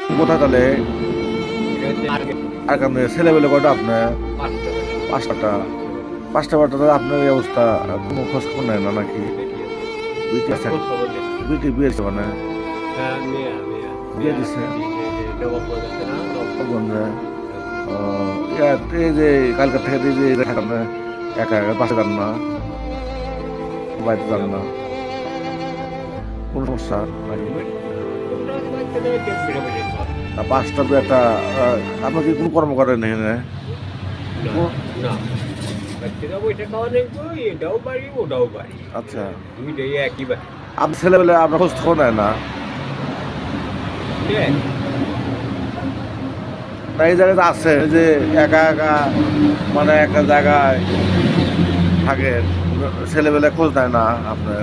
কোথায় তাহলে আর কারণে ছেলেবেলে কয়টা আপনার পাঁচটা পাঁচটা বারটা তাহলে আপনার এই অবস্থা কোনো খোঁজ খবর নেয় না নাকি বিটি বিয়েছে মানে বিয়ে দিচ্ছে এই যে কালকার থেকে যে আপনি একা একা পাশে যান না বাড়িতে যান না কোন সমস্যা নাকি পাঁচটা তো একটা আপনার কি কোনো কর্ম করেন এখানে আচ্ছা আপনার ছেলেবেলে আপনার খোঁজ খবর নেয় না এই জায়গাতে আছে যে একা একা মানে একটা জায়গায় থাকে ছেলেবেলে খোঁজ নেয় না আপনার